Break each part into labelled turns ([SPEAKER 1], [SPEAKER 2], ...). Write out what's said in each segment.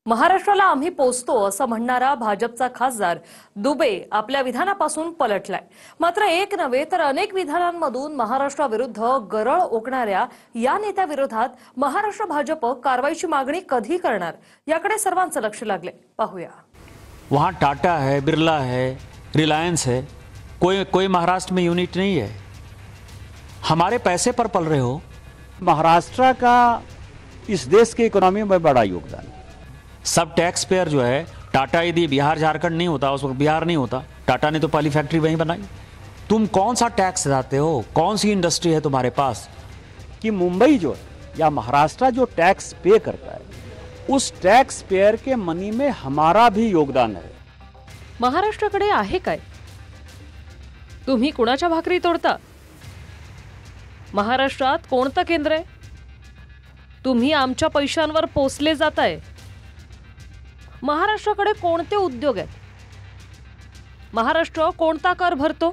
[SPEAKER 1] महाराष्ट्राला आम्ही पोचतो असं म्हणणारा भाजपचा खासदार दुबे आपल्या विधानापासून पलटलाय। मात्र एक नव्हे तर अनेक विधानांमधून महाराष्ट्राविरुद्ध गरळ ओकणाऱ्या या नेत्याविरोधात महाराष्ट्र भाजप कारवाईची मागणी कधी करणार याकडे सर्वांचं लक्ष लागले। पाहूया।
[SPEAKER 2] वहां टाटा है, बिरला है, रिलायंस है, कोई महाराष्ट्र में यूनिट नहीं है। हमारे पैसे पर पल रहे हो।
[SPEAKER 3] महाराष्ट्र का इस देश की इकोनॉमी में बड़ा योगदान है।
[SPEAKER 2] सब टैक्स पेयर जो है, टाटा यदि बिहार झारखंड नहीं होता, उस वक्त बिहार नहीं होता, टाटा ने तो पहली फैक्ट्री वहीं बनाई। तुम कौन सा टैक्स देते हो? कौन सी इंडस्ट्री है तुम्हारे पास?
[SPEAKER 3] कि मुंबई जो है या महाराष्ट्र जो टैक्स पे करता है, उस टैक्स पेयर के मनी में हमारा भी योगदान है।
[SPEAKER 1] महाराष्ट्राकडे आहे काय? तुम्ही कुणाच्या भाकरी तोडता? महाराष्ट्रात कोणतं केंद्र आहे? तुम्ही आमच्या पैशांवर पोसले जाताय। महाराष्ट्राकडे कोणते उद्योग आहेत? महाराष्ट्र कोणता कर भरतो?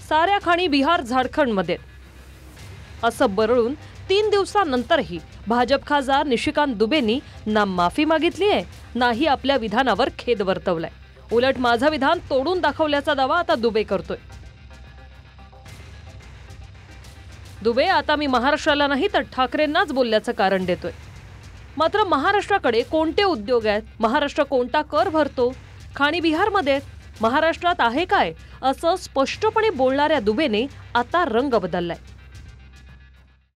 [SPEAKER 1] साऱ्या खाणी बिहार झारखंडमध्ये। असं बरळून 3 दिवसांनंतरही भाजप खासदार निशिकांत दुबेंनी ना माफी मागितली आहे, नाही आपल्या विधानावर खेद वर्तवलाय। उलट माझं विधान तोडून दाखवल्याचा दावा आता दुबे करतोय। दुबे आता मी महाराष्ट्राला नाही तर ठाकरेंनाच बोलल्याचं कारण देतोय। मात्र महाराष्ट्राकडे कोणते उद्योग आहेत? महाराष्ट्र कोणता कर भरतो? खाणी बिहारमध्ये, महाराष्ट्रात आहे काय? असं स्पष्टपणे बोलणाऱ्या दुबेने आता रंग बदललाय।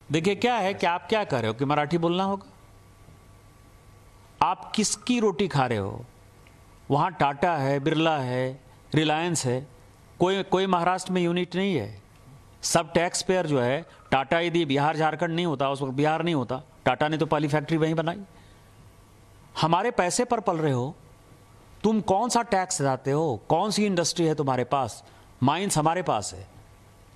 [SPEAKER 2] देखिए क्या है कि आप क्या कर रहे हो कि मराठी बोलना होगा। आप किसकी रोटी खा रहे हो? वहां टाटा है, बिरला है, रिलायंस है, कोई महाराष्ट्र में यूनिट नहीं है। सब टैक्स पेयर जो है, टाटा यदि बिहार झारखंड नहीं होता, उस वक्त बिहार नहीं होता, टाटा ने तो पहली फैक्ट्री वहीं बनाई। हमारे पैसे पर पल रहे हो। तुम कौन सा टैक्स देते हो? कौन सी इंडस्ट्री है तुम्हारे पास? माइंस हमारे पास है,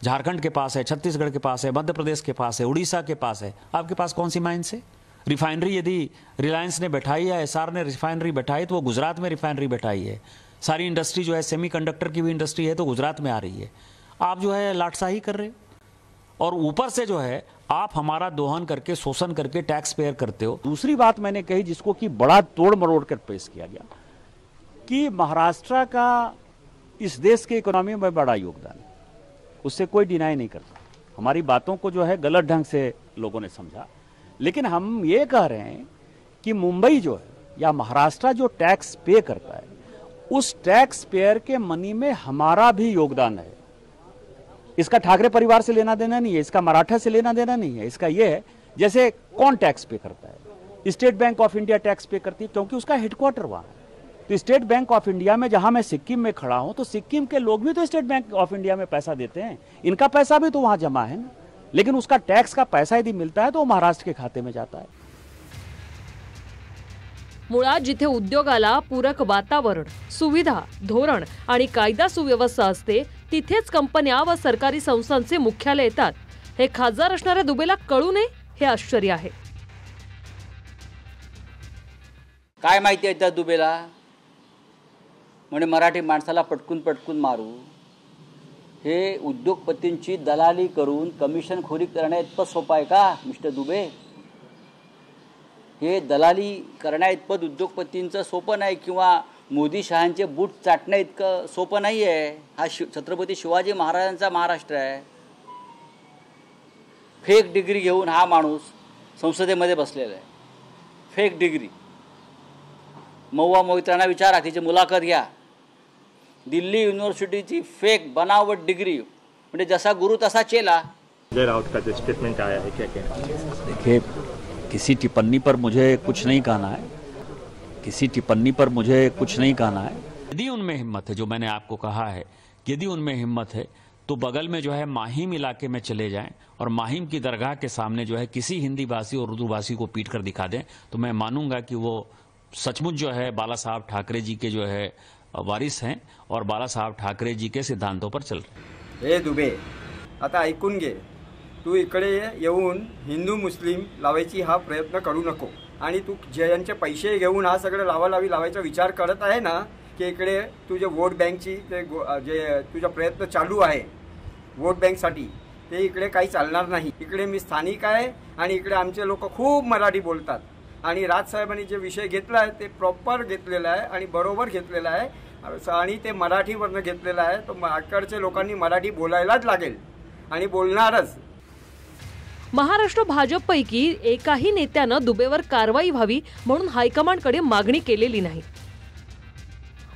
[SPEAKER 2] झारखंड के पास है, छत्तीसगढ़ के पास है, मध्य प्रदेश के पास है, उड़ीसा के पास है। आपके पास कौन सी माइंस है? रिफाइनरी यदि रिलायंस ने बैठाई है, एसआर ने रिफाइनरी बैठाई, तो वो गुजरात में रिफाइनरी बैठाई है। सारी इंडस्ट्री जो है, सेमीकंडक्टर की भी इंडस्ट्री है, तो गुजरात में आ रही है। आप जो है लाटसाही कर रहे हो और ऊपर से जो है आप हमारा दोहन करके, शोषण करके टैक्स पेयर करते हो।
[SPEAKER 3] दूसरी बात मैंने कही जिसको कि बड़ा तोड़ मरोड़ कर पेश किया गया कि महाराष्ट्र का इस देश की इकोनॉमी में बड़ा योगदान है, उससे कोई डिनाई नहीं करता। हमारी बातों को जो है गलत ढंग से लोगों ने समझा, लेकिन हम ये कह रहे हैं कि मुंबई जो है या महाराष्ट्र जो टैक्स पे करता है, उस टैक्स पेयर के मनी में हमारा भी योगदान है। इसका ठाकरे परिवार से लेना देना नहीं है, इसका मराठा से लेना देना नहीं है। इसका यह है जैसे कौन टैक्स पे करता है? State Bank of India tax pay करती है क्योंकि उसका हेडक्वार्टर वहां है। तो स्टेट बैंक ऑफ इंडिया में, जहां मैं सिक्किम में खड़ा हूं, तो सिक्किम के लोग भी तो स्टेट बैंक ऑफ इंडिया में पैसा देते हैं। इनका पैसा भी तो वहां जमा है ना, लेकिन उसका टैक्स का पैसा यदि मिलता है तो वो महाराष्ट्र के खाते में जाता है।
[SPEAKER 1] मुळात जिथे उद्योगाला पूरक वातावरण, सुविधा, धोरण आणि कायदा सुव्यवस्था असते, तिथेच कंपन्या व सरकारी संस्थांचे मुख्यालय येतात। हे खासदार असणाऱ्या दुबेला कळू नये हे आश्चर्य आहे।
[SPEAKER 4] काय माहिती आहे त्या दुबेला? म्हणजे मराठी माणसाला पटकून पटकून मारू। हे उद्योगपतींची दलाली करून कमिशनखोरी करण्या इतपत सोपं आहे का मिस्टर दुबे? हे दलाली करण्या इतपत उद्योगपतींचं सोपं नाही, किंवा मोदी शहांचे बूट चाटण्या इतकं सोपं नाही आहे। हा छत्रपती शिवाजी महाराजांचा महाराष्ट्र आहे। फेक डिग्री घेऊन हा माणूस संसदेमध्ये बसलेला आहे। Fake degree. महुआ मोहित्रांना विचारा, तिची मुलाखत घ्या। दिल्ली यूनिवर्सिटीची फेक बनावट डिग्री, म्हणजे जसा गुरु तसा चेला।
[SPEAKER 5] संजय राउत का जो स्टेटमेंट आया है, क्या कहना है?
[SPEAKER 3] देखिए, किसी टिप्पणी पर मुझे कुछ नहीं कहना है, किसी टिप्पणी पर मुझे कुछ नहीं कहना है।
[SPEAKER 2] यदि उनमें हिम्मत है, जो मैंने आपको कहा है, यदि उनमें हिम्मत है तो बगल में जो है माहिम इलाके में चले जाएं और माहिम की दरगाह के सामने जो है किसी हिंदी भाषी और उर्दू भाषी को पीट कर दिखा दें, तो मैं मानूंगा कि वो सचमुच जो है बाला साहब ठाकरे जी के जो है वारिस हैं और बाला साहब ठाकरे जी के सिद्धांतों पर चल रहे हैं।
[SPEAKER 6] हे दुबे, आता ऐकून घे। तू इकडे येऊन हिंदू मुस्लिम लावायची हा प्रयत्न करू नको, आणि तू ज्यांचे पैसे घेऊन हा सगळं लावायचा विचार करत आहे ना, की इकडे तुझे वोट बँकची जे तुझा प्रयत्न चालू आहे वोट बँकसाठी, ते इकडे काही चालणार नाही। इकडे मी स्थानिक आहे आणि इकडे आमचे लोक खूप मराठी बोलतात आणि राजसाहेबांनी जे विषय घेतला आहे ते प्रॉपर घेतलेला आहे आणि बरोबर घेतलेला आहे आणि ते मराठीवरनं घेतलेलं आहे. तर आकडच्या लोकांनी मराठी बोलायलाच लागेल आणि बोलणारच.
[SPEAKER 1] महाराष्ट्र भाजपपैकी एकाही नेत्यानं दुबेवर कारवाई व्हावी म्हणून हायकमांडकडे मागणी केलेली नाही.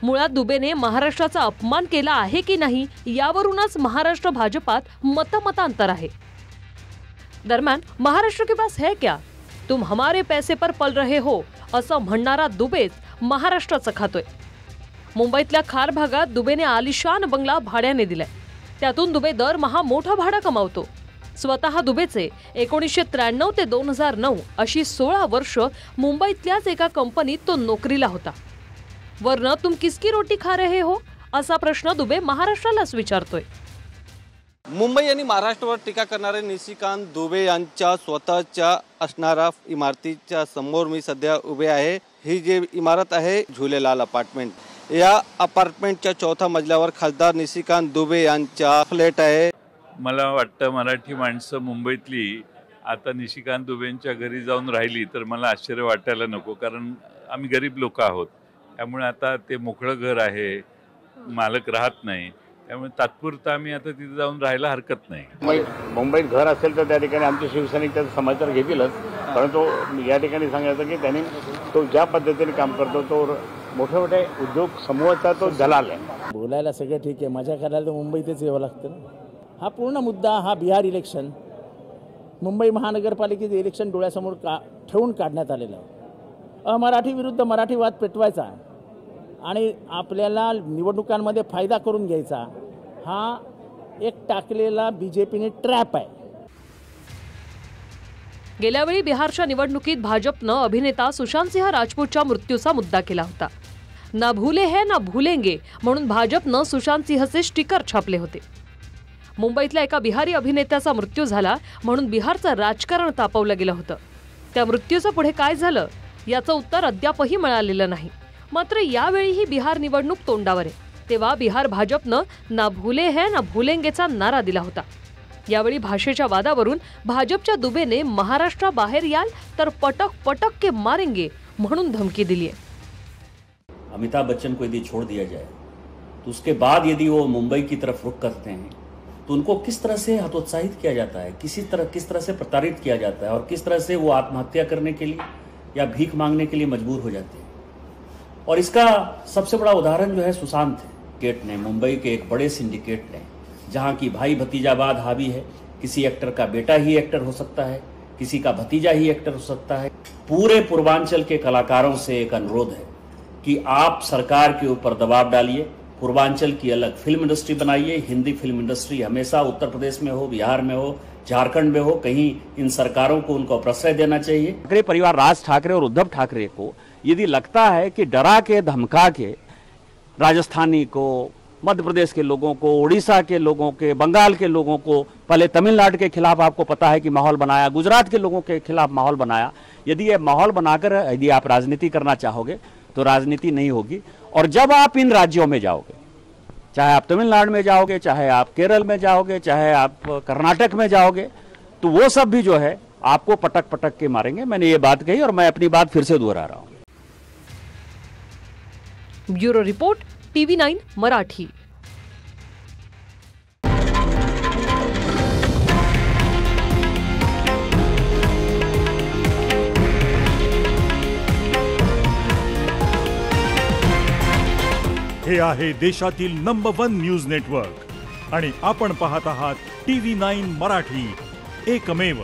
[SPEAKER 1] मुळात दुबेने महाराष्ट्राचा अपमान केला आहे की नाही यावरूनच महाराष्ट्र भाजपात मतमतांतर आहे. दरम्यान महाराष्ट्र के पास है क्या, तुम हमारे पैसे पर पल रहे हो असं म्हणणारा दुबेच महाराष्ट्राचं खातोय. मुंबईतल्या खार भागात दुबेने आलिशान बंगला भाड्याने दिलाय. त्यातून दुबे दरमहा मोठं भाडं कमावतो. स्वतः दुबेचे 1993 ते 2009 अशी 16 वर्ष मुंबईतल्याच एका कंपनीत तो नोकरीला होता. वरनं तुम किसकी रोटी खा रहे हो असा प्रश्न दुबे महाराष्ट्रालाच विचारतोय.
[SPEAKER 7] मुंबई आणि महाराष्ट्रावर टीका करणारे निशिकांत दुबे यांच्या स्वतःच्या असणाऱ्या इमारतीच्या समोर मी सध्या उभे आहे. ही जी इमारत आहे झुलेलाल अपार्टमेंट, या अपार्टमेंटच्या 4थ्या मजल्यावर खासदार निशिकांत दुबे यांचा फ्लॅट आहे.
[SPEAKER 8] मला वाटतं मराठी माणसं मुंबईतली आता निशिकांत दुबेंच्या घरी जाऊन राहिली तर मला आश्चर्य वाटायला नको, कारण आम्ही गरीब लोक आहोत. त्यामुळे आता ते मोकळं घर आहे, मालक राहत नाही, त्यामुळे तात्पुरता आम्ही आता तिथे जाऊन राहायला हरकत नाही.
[SPEAKER 3] मुंबईत घर असेल तर त्या ठिकाणी आमचे शिवसैनिक त्याचा समाचार घेतीलच, परंतु या ठिकाणी सांगायचं की त्यांनी तो ज्या पद्धतीने काम करतो तो मोठे मोठे उद्योग समूहाचा तो दलाल आहे.
[SPEAKER 9] बोलायला सगळं ठीक आहे, मजा करायला तर मुंबईतच यावं लागतं ना. हा पूर्ण मुद्दा हा बिहार इलेक्शन, मुंबई महानगरपालिकेचे इलेक्शन डोळ्यासमोर ठेवून काढण्यात आलेलं आहे. मराठी विरुद्ध मराठीवाद पेटवायचा आणि आपल्याला निवडणुकांमध्ये फायदा करून घ्यायचा हा एक टाकलेला बीजेपीने ट्रॅप आहे.
[SPEAKER 1] गेल्या वेळी बिहारच्या निवडणुकीत भाजपनं अभिनेता सुशांतसिंह राजपूतच्या मृत्यूचा मुद्दा केला होता. ना भूले है ना भूलेंगे म्हणून भाजपनं सुशांतसिंहचे स्टिकर छापले होते. मुंबईतल्या एका बिहारी अभिनेत्याचा मृत्यू झाला म्हणून बिहारचं राजकारण तापवलं गेलं होतं. त्या मृत्यूचं पुढे काय झालं याचं उत्तर अद्यापही मिळालेलं नाही. मात्र यावेळीही बिहार निवडणूक तोंडावर आहे. तेव्हा बिहार भाजपनं ना भूले है ना भूलेंगेचा नारा दिला होता. यावेळी भाषेच्या वादावरून भाजपच्या दुबेने महाराष्ट्राबाहेर याल तर पटक पटक के मारेंगे म्हणून धमकी दिली आहे.
[SPEAKER 10] अमिताभ बच्चन को यदि छोड़ दिया जाए तो उसके बाद यदि वो मुंबई की तरफ रुख करते हैं तो उनको किस तरह से हतोत्साहित किया जाता है, किस तरह से प्रताड़ित किया जाता है और किस तरह से वो आत्महत्या करने के लिए या भीख मांगने के लिए मजबूर हो जाते हैं. और इसका सबसे बड़ा उदाहरण जो है सुशांत सिंडिकेट ने, मुंबई के एक बड़े सिंडिकेट ने, जहां की भाई भतीजावाद हावी है. किसी एक्टर का बेटा ही एक्टर हो सकता है, किसी का भतीजा ही एक्टर हो सकता है. पूरे पूर्वांचल के कलाकारों से एक अनुरोध है कि आप सरकार के ऊपर दबाव डालिए, पूर्वांचल की अलग फिल्म इंडस्ट्री बनाइए. हिंदी फिल्म इंडस्ट्री हमेशा उत्तर प्रदेश में हो, बिहार में हो, झारखंड में हो, कहीं इन सरकारों को उनको प्रश्रय देना चाहिए.
[SPEAKER 3] ठाकरे परिवार, राज ठाकरे और उद्धव ठाकरे को यदि लगता है कि डरा के धमका के राजस्थानी को, मध्य प्रदेश के लोगों को, उड़ीसा के लोगों के, बंगाल के लोगों को, पहले तमिलनाडु के खिलाफ आपको पता है कि माहौल बनाया, गुजरात के लोगों के खिलाफ माहौल बनाया, यदि ये माहौल बनाकर यदि आप राजनीति करना चाहोगे तो राजनीति नहीं होगी. और जब आप इन राज्यों में जाओगे, चाहे आप तमिलनाडु में जाओगे, चाहे आप केरल में जाओगे, चाहे आप कर्नाटक में जाओगे, तो वो सब भी जो है आपको पटक पटक के मारेंगे. मैंने ये बात कही और मैं अपनी बात फिर से दोहरा रहा हूं.
[SPEAKER 1] Bureau report, TV9 Marathi.
[SPEAKER 11] हे आहे देशातील नंबर 1 न्यूज नेटवर्क आणि आपण पाहत आहात TV9 मराठी, एकमेव.